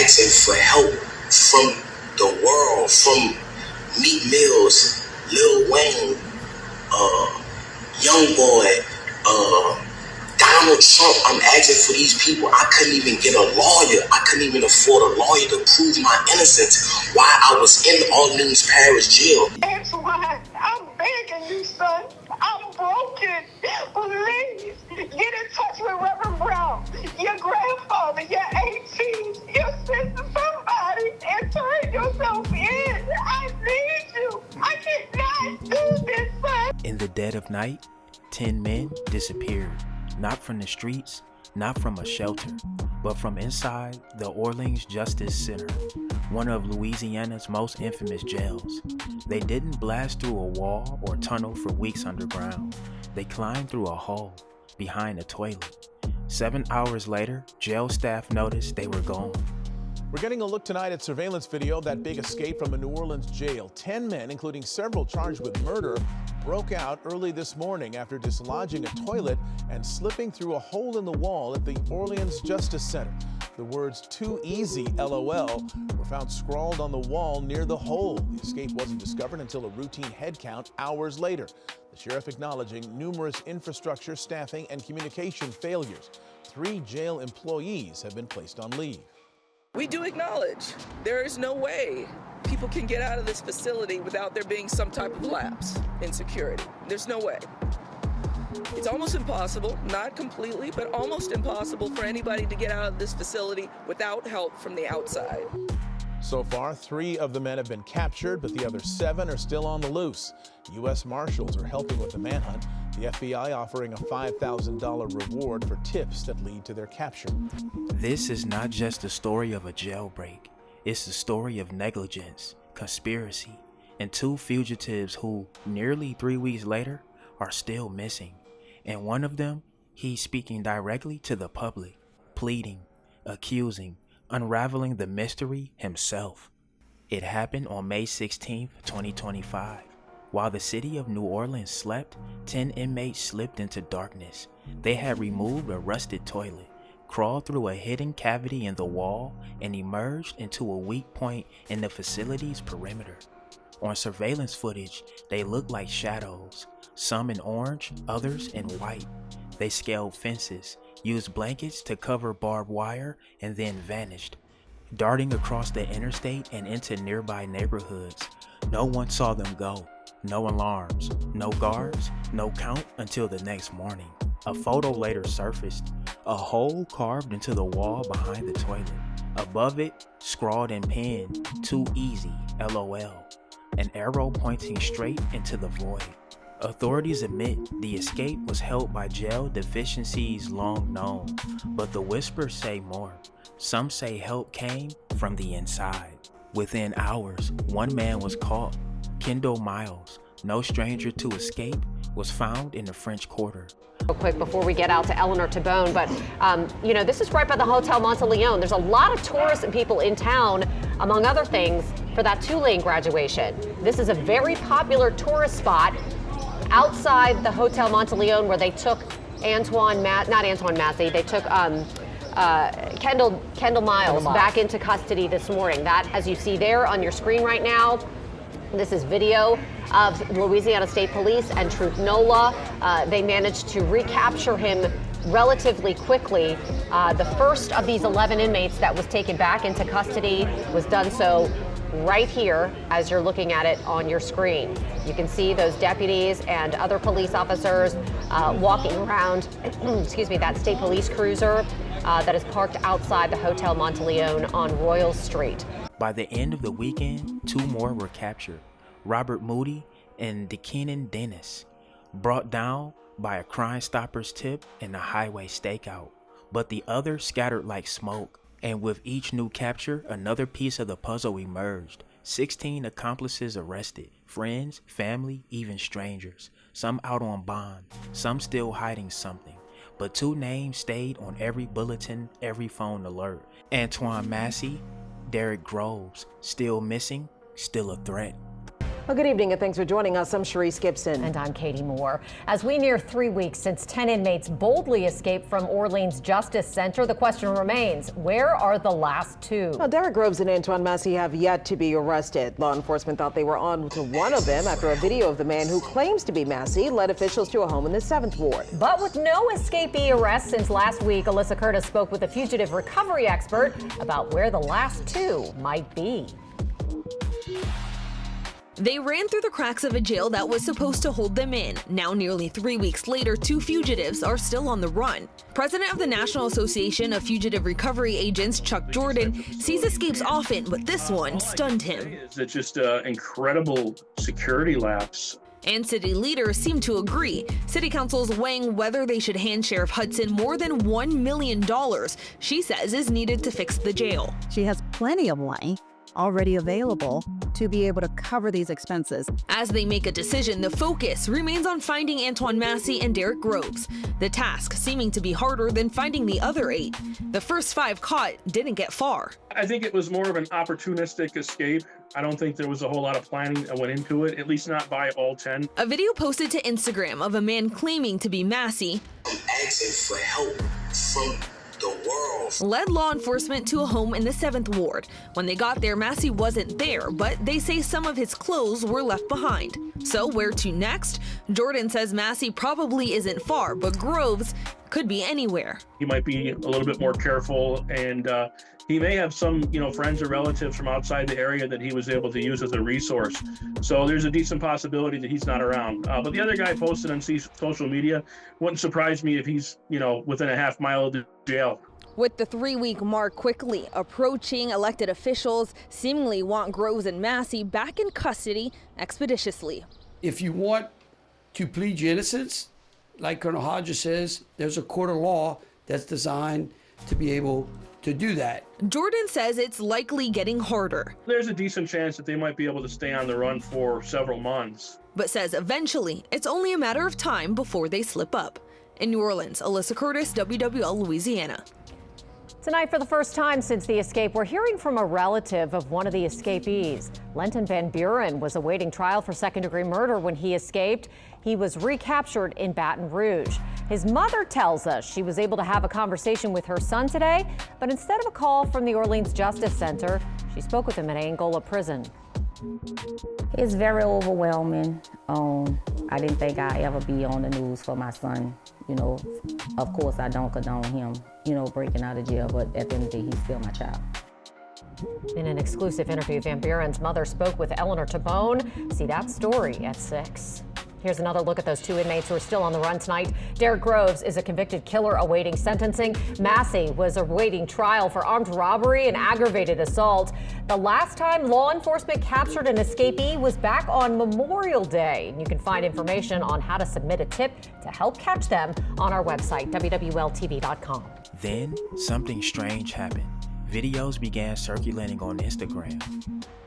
asking for help from the world, from Meek Mills, Lil Wayne, Young Boy, Donald Trump. I'm asking for these people. I couldn't even get a lawyer. I couldn't even afford a lawyer to prove my innocence while I was in Orleans Parish jail. That's why I'm begging you, son. I'm broken. Please get in touch with Reverend Brown, your grandfather, your aunties, your sister, somebody, and turn yourself in. I need you. I cannot do this, son. In the dead of night, 10 men disappeared, not from the streets, not from a shelter, but from inside the Orleans Justice Center, one of Louisiana's most infamous jails. They didn't blast through a wall or tunnel for weeks underground. They climbed through a hole behind a toilet. 7 hours later, jail staff noticed they were gone. We're getting a look tonight at surveillance video of that big escape from a New Orleans jail. 10 men, including several charged with murder, broke out early this morning after dislodging a toilet and slipping through a hole in the wall at the Orleans Justice Center. The words "too easy, LOL" were found scrawled on the wall near the hole. The escape wasn't discovered until a routine head count hours later. The sheriff acknowledging numerous infrastructure, staffing, and communication failures. 3 jail employees have been placed on leave. We do acknowledge there is no way people can get out of this facility without there being some type of lapse in security. There's no way. It's almost impossible, not completely, but almost impossible for anybody to get out of this facility without help from the outside. So far, 3 of the men have been captured, but the other 7 are still on the loose. U.S. Marshals are helping with the manhunt, the FBI offering a $5,000 reward for tips that lead to their capture. This is not just the story of a jailbreak. It's the story of negligence, conspiracy, and 2 fugitives who, nearly 3 weeks later, are still missing. And one of them, he's speaking directly to the public, pleading, accusing, unraveling the mystery himself. It happened on May 16, 2025. While the city of New Orleans slept, 10 inmates slipped into darkness. They had removed a rusted toilet, crawled through a hidden cavity in the wall, and emerged into a weak point in the facility's perimeter. On surveillance footage, they looked like shadows, some in orange, others in white. They scaled fences, used blankets to cover barbed wire, and then vanished, darting across the interstate and into nearby neighborhoods. No one saw them go. No alarms, no guards, no count until the next morning. A photo later surfaced, a hole carved into the wall behind the toilet. Above it, scrawled in pen, "Too easy, LOL." An arrow pointing straight into the void. Authorities admit the escape was helped by jail deficiencies long known, but the whispers say more. Some say help came from the inside. Within hours, 1 man was caught. Kendall Miles, no stranger to escape, was found in the French Quarter. Real quick before we get out to Eleanor Tabone, but this is right by the Hotel Monteleone. There's a lot of tourists and people in town, among other things, for that Tulane graduation. This is a very popular tourist spot outside the Hotel Monteleone where they took Massey, they took Kendall Miles back into custody this morning. That, as you see there on your screen right now, this is video of Louisiana State Police and Truth NOLA. They managed to recapture him relatively quickly. The first of these 11 inmates that was taken back into custody was done so right here as you're looking at it on your screen. You can see those deputies and other police officers walking around, that state police cruiser that is parked outside the Hotel Monteleone on Royal Street. By the end of the weekend, 2 more were captured. Robert Moody and DeKenan Dennis, brought down by a Crime Stoppers tip and a highway stakeout, but the others scattered like smoke. And with each new capture, another piece of the puzzle emerged. 16 accomplices arrested, friends, family, even strangers. Some out on bond, some still hiding something. But 2 names stayed on every bulletin, every phone alert. Antoine Massey, Derek Groves, still missing, still a threat. Well, good evening and thanks for joining us. I'm Sharice Gibson. And I'm Katie Moore. As we near 3 weeks since 10 inmates boldly escaped from Orleans Justice Center, the question remains, where are the last two? Well, Derek Groves and Antoine Massey have yet to be arrested. Law enforcement thought they were on to one of them after a video of the man who claims to be Massey led officials to a home in the 7th Ward. But with no escapee arrests since last week, Alyssa Curtis spoke with a fugitive recovery expert about where the last two might be. They ran through the cracks of a jail that was supposed to hold them in. Now, nearly 3 weeks later, two fugitives are still on the run. President of the National Association of Fugitive Recovery Agents, Chuck Jordan, sees escapes often, but this one stunned him. It's just an incredible security lapse. And city leaders seem to agree. City council's weighing whether they should hand Sheriff Hudson more than $1 million she says is needed to fix the jail. She has plenty of money already available to be able to cover these expenses. As they make a decision, the focus remains on finding Antoine Massey and Derek Groves, the task seeming to be harder than finding the other 8. The first 5 caught didn't get far. I think it was more of an opportunistic escape. I don't think there was a whole lot of planning that went into it, at least not by all 10. A video posted to Instagram of a man claiming to be Massey Asking for help from the world led law enforcement to a home in the 7th Ward. When they got there, Massey wasn't there, but they say some of his clothes were left behind. So where to next? Jordan says Massey probably isn't far, but Groves could be anywhere. He might be a little bit more careful, and he may have some, friends or relatives from outside the area that he was able to use as a resource. So there's a decent possibility that he's not around. But the other guy posted on social media, wouldn't surprise me if he's, within a half mile of the jail. With the 3-week mark quickly approaching, elected officials seemingly want Groves and Massey back in custody expeditiously. If you want to plead your innocence, like Colonel Hodges says, there's a court of law that's designed to be able to do that. Jordan says it's likely getting harder. There's a decent chance that they might be able to stay on the run for several months. But says eventually it's only a matter of time before they slip up. In New Orleans, Alyssa Curtis, WWL Louisiana. Tonight, for the first time since the escape, we're hearing from a relative of one of the escapees. Lenton Van Buren was awaiting trial for second-degree murder when he escaped. He was recaptured in Baton Rouge. His mother tells us she was able to have a conversation with her son today, but instead of a call from the Orleans Justice Center, she spoke with him at Angola Prison. It's very overwhelming. I didn't think I'd ever be on the news for my son. Of course I don't condone him, breaking out of jail, but at the end of the day, he's still my child. In an exclusive interview, Van Buren's mother spoke with Eleanor Tabone. See that story at 6. Here's another look at those 2 inmates who are still on the run tonight. Derek Groves is a convicted killer awaiting sentencing. Massey was awaiting trial for armed robbery and aggravated assault. The last time law enforcement captured an escapee was back on Memorial Day. You can find information on how to submit a tip to help catch them on our website, WWLTV.com. Then something strange happened. Videos began circulating on Instagram.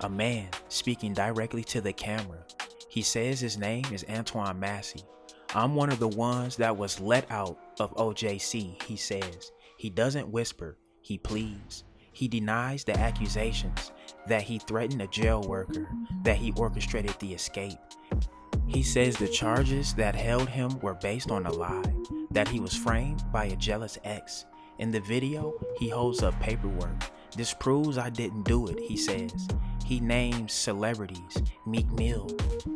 A man speaking directly to the camera. He says his name is Antoine Massey. I'm one of the ones that was let out of OJC, he says. He doesn't whisper, he pleads. He denies the accusations that he threatened a jail worker, that he orchestrated the escape. He says the charges that held him were based on a lie, that he was framed by a jealous ex. In the video, he holds up paperwork. This proves I didn't do it, he says. He names celebrities, Meek Mill,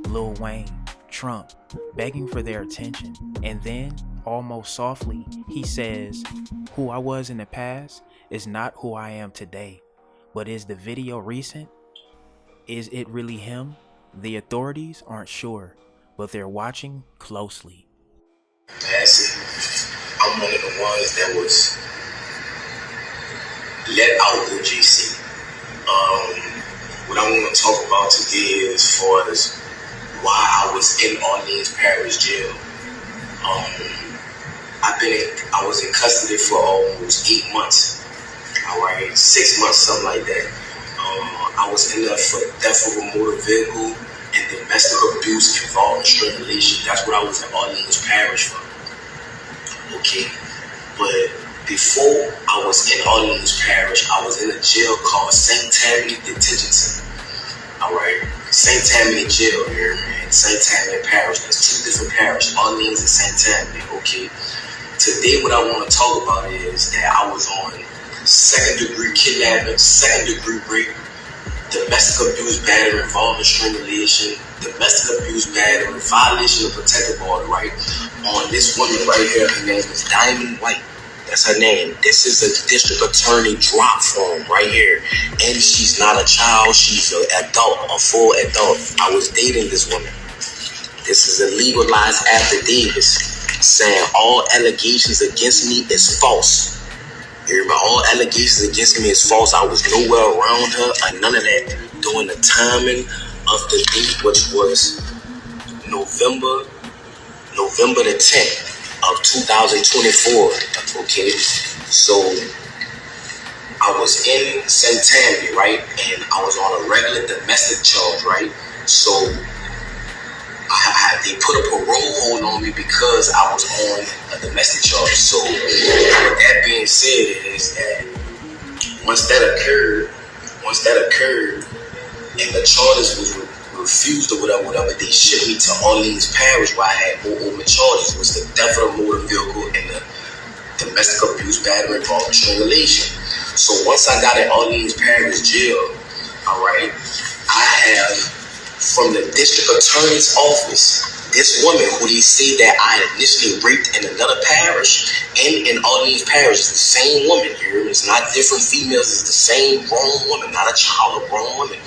Lil Wayne, Trump, begging for their attention. And then, almost softly, he says, who I was in the past is not who I am today. But is the video recent? Is it really him? The authorities aren't sure, but they're watching closely. Massey, I'm one of the ones that was let out of OJC. What I want to talk about today is as far as why I was in Orleans Parish Jail. I was in custody for almost 8 months. All right, 6 months, something like that. I was in there for theft of a motor vehicle and domestic abuse involving strangulation. That's what I was in Orleans Parish for. Okay, but before I was in Orleans Parish, I was in a jail called St. Tammany Detention Center. All right, St. Tammany Jail here, man. St. Tammany Parish. That's two different parishes. Orleans and St. Tammany. Okay. Today, what I want to talk about is that I was on second-degree kidnapping, second-degree rape, domestic abuse, battery involving strangulation, domestic abuse, battery, violation of protective order, right? On this woman right here, her name is Diamond White. That's her name. This is a district attorney drop form right here. And she's not a child, she's an adult, a full adult. I was dating this woman. This is a legalized affidavit saying all allegations against me is false. You hear me? All allegations against me is false. I was nowhere around her or none of that during the timing of the date, which was November the 10th of 2024. Okay, so I was in St. Tammany, right, and I was on a regular domestic charge, right. So they put a parole hold on me because I was on a domestic charge. So with that being said, is that once that occurred, and the charges was refused or whatever, they shipped me to Orleans Parish where I had more open charges. It was the theft of a motor vehicle and the domestic abuse, battery, involving strangulation. So once I got in Orleans Parish Jail, all right, I have from the district attorney's office, this woman who they say that I initially raped in another parish and in Orleans Parish, is the same woman here. It's not different females, it's the same grown woman, not a child, a grown woman.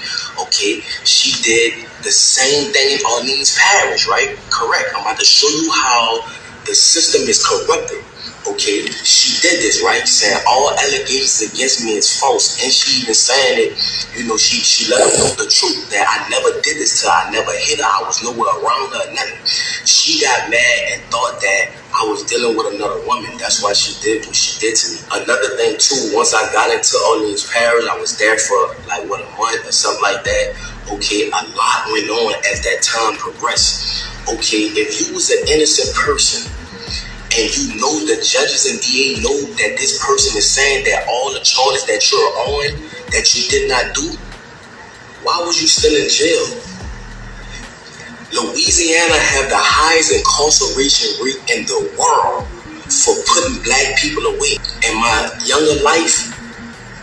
Okay, she did the same thing in Orleans Parish, right? Correct. I'm about to show you how the system is corrupted. Okay, she did this, right? Saying all allegations against me is false, and she even saying it. You know, she let them know the truth that I never did this to her. I never hit her. I was nowhere around her. Nothing. She got mad and thought that I was dealing with another woman. That's why she did what she did to me. Another thing too, once I got into Orleans Parish, I was there for like a month or something like that. Okay, a lot went on as that time progressed. Okay, if you was an innocent person, and you know the judges and DA know that this person is saying that all the charges that you're on, that you did not do, why was you still in jail? Louisiana have the highest incarceration rate in the world for putting black people away. In my younger life,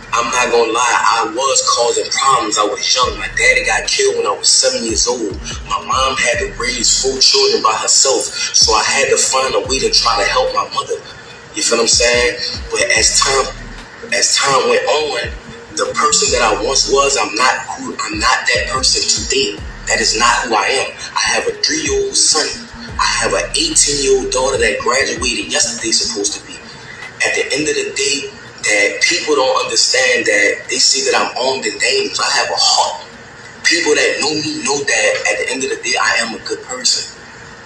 I'm not gonna lie, I was causing problems. I was young. My daddy got killed when I was 7 years old. My mom had to raise 4 children by herself, so I had to find a way to try to help my mother. You feel what I'm saying? But as time went on, the person that I once was, I'm not that person today. That is not who I am. I have a 3-year-old son. I have an 18-year-old daughter that graduated yesterday, supposed to be. At the end of the day, that people don't understand that they see that I'm armed and dangerous. I have a heart. People that know me know that at the end of the day, I am a good person.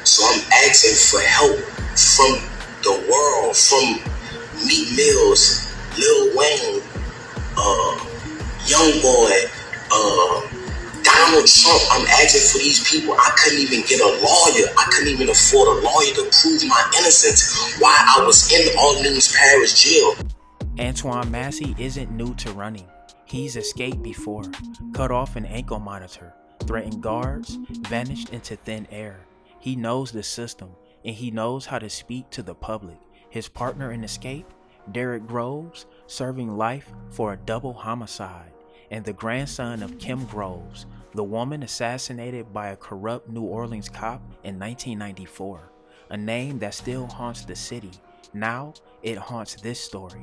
So I'm asking for help from the world, from Meek Mills, Lil Wayne, Young Boy, Donald Trump. I'm asking for these people. I couldn't even get a lawyer. I couldn't even afford a lawyer to prove my innocence while I was in Orleans Parish Jail. Antoine Massey isn't new to running. He's escaped before, cut off an ankle monitor, threatened guards, vanished into thin air. He knows the system, and he knows how to speak to the public. His partner in escape, Derrick Groves, serving life for a double homicide, and the grandson of Kim Groves, the woman assassinated by a corrupt New Orleans cop in 1994, a name that still haunts the city. Now it haunts this story.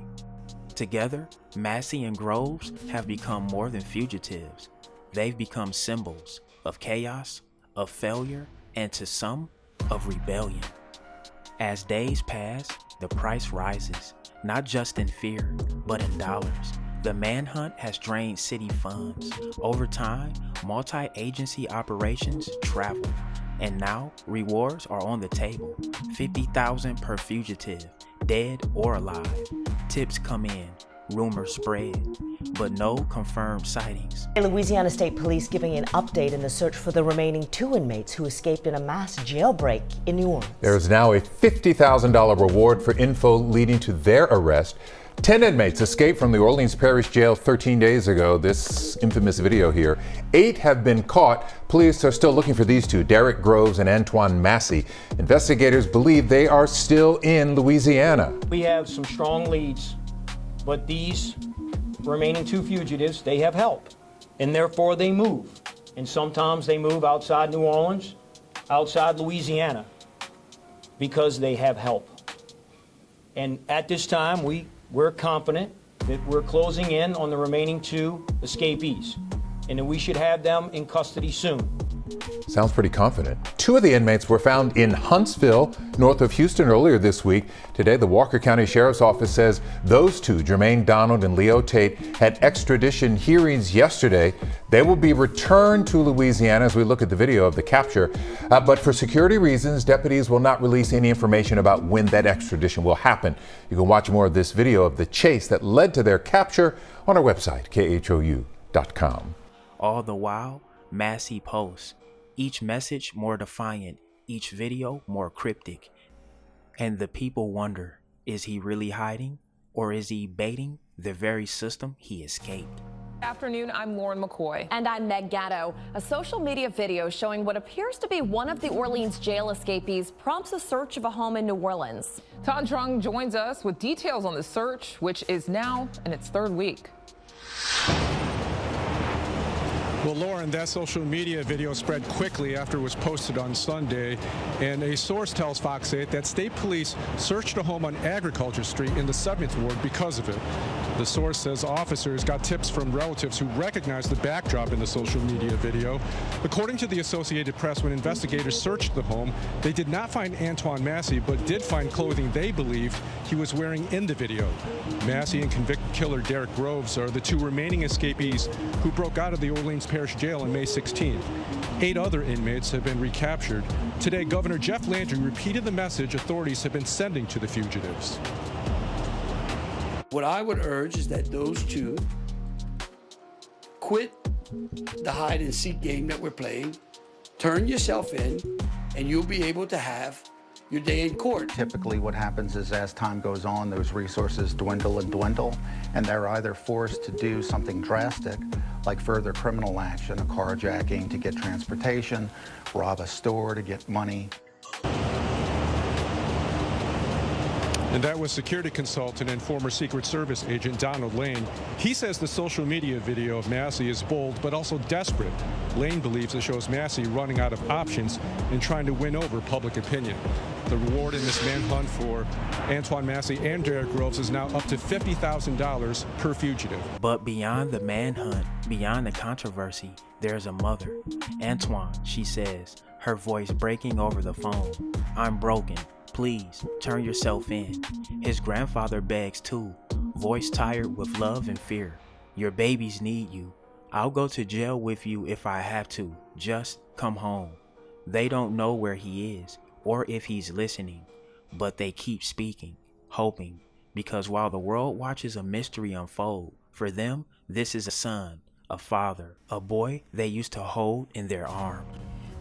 Together, Massey and Groves have become more than fugitives. They've become symbols of chaos, of failure, and to some, of rebellion. As days pass, the price rises, not just in fear, but in dollars. The manhunt has drained city funds. Over time, multi-agency operations travel. And now, rewards are on the table. $50,000 per fugitive, dead or alive. Tips come in, rumors spread, but no confirmed sightings. Louisiana State Police giving an update in the search for the remaining 2 inmates who escaped in a mass jailbreak in New Orleans. There is now a $50,000 reward for info leading to their arrest. 10 inmates escaped from the Orleans Parish Jail 13 days ago. This infamous video here. 8 have been caught. Police are still looking for these two, Derek Groves and Antoine Massey. Investigators believe they are still in Louisiana. We have some strong leads, but these remaining 2 fugitives, they have help, and therefore they move. And sometimes they move outside New Orleans, outside Louisiana, because they have help. And at this time, we're confident that we're closing in on the remaining 2 escapees, and that we should have them in custody soon. Sounds pretty confident. 2 of the inmates were found in Huntsville, north of Houston, earlier this week. Today, the Walker County Sheriff's Office says those 2, Jermaine Donald and Leo Tate, had extradition hearings yesterday. They will be returned to Louisiana as we look at the video of the capture. But for security reasons, deputies will not release any information about when that extradition will happen. You can watch more of this video of the chase that led to their capture on our website, khou.com. All the while, Massey posts, each message more defiant, each video more cryptic. And the people wonder, is he really hiding, or is he baiting the very system he escaped? Afternoon, I'm Lauren McCoy. And I'm Meg Gatto. A social media video showing what appears to be one of the Orleans jail escapees prompts a search of a home in New Orleans. Todd Trung joins us with details on the search, which is now in its 3rd week. Well, Lauren, that social media video spread quickly after it was posted on Sunday, and a source tells Fox 8 that state police searched a home on Agriculture Street in the 7th Ward because of it. The source says officers got tips from relatives who recognized the backdrop in the social media video. According to the Associated Press, when investigators searched the home, they did not find Antoine Massey, but did find clothing they believed he was wearing in the video. Massey and convicted killer Derek Groves are the 2 remaining escapees who broke out of the Orleans Parish Jail on May 16th. 8 other inmates have been recaptured. Today, Governor Jeff Landry repeated the message authorities have been sending to the fugitives. What I would urge is that those 2 quit the hide and seek game that we're playing, turn yourself in, and you'll be able to have your day in court. Typically what happens is as time goes on, those resources dwindle and dwindle, and they're either forced to do something drastic, like further criminal action, a carjacking to get transportation, rob a store to get money. And that was security consultant and former Secret Service agent Donald Lane. He says the social media video of Massey is bold, but also desperate. Lane believes it shows Massey running out of options and trying to win over public opinion. The reward in this manhunt for Antoine Massey and Derek Groves is now up to $50,000 per fugitive. But beyond the manhunt, beyond the controversy, there's a mother. Antoine, she says, her voice breaking over the phone. I'm broken. Please turn yourself in. His grandfather begs too, voice tired with love and fear. Your babies need you. I'll go to jail with you if I have to. Just come home. They don't know where he is or if he's listening, but they keep speaking, hoping, because while the world watches a mystery unfold, for them, this is a son, a father, a boy they used to hold in their arms.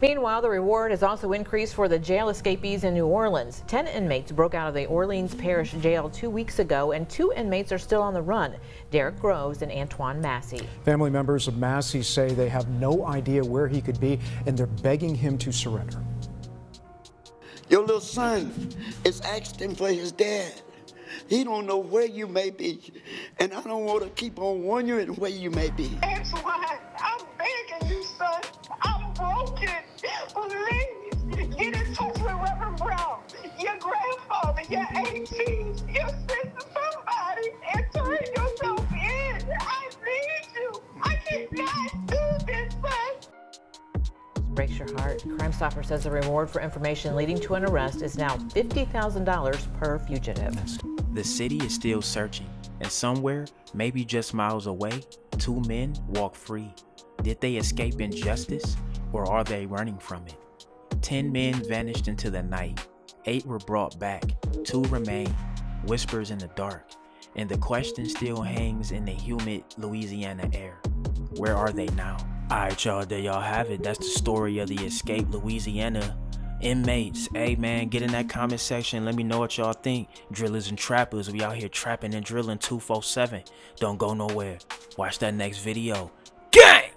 Meanwhile, the reward has also increased for the jail escapees in New Orleans. 10 inmates broke out of the Orleans Parish Jail 2 weeks ago, and 2 inmates are still on the run, Derek Groves and Antoine Massey. Family members of Massey say they have no idea where he could be, and they're begging him to surrender. Your little son is asking for his dad. He don't know where you may be, and I don't want to keep on wondering where you may be. Antoine, I'm begging you, son. I'm broken. Please get in touch with Reverend Brown, your grandfather, your aunties, your sister, somebody, and turn yourself in. I need you. I cannot do this, son. Breaks your heart. Crime Stopper says the reward for information leading to an arrest is now $50,000 per fugitive. The city is still searching, and somewhere, maybe just miles away, 2 men walk free. Did they escape injustice, or are they running from it? 10 men vanished into the night. 8 were brought back. 2 remain. Whispers in the dark. And the question still hangs in the humid Louisiana air. Where are they now? Alright, y'all, there y'all have it. That's the story of the escaped Louisiana Inmates, hey man, get in that comment section. Let me know what y'all think. Drillers and trappers, we out here trapping and drilling 247. Don't go nowhere. Watch that next video. Gang!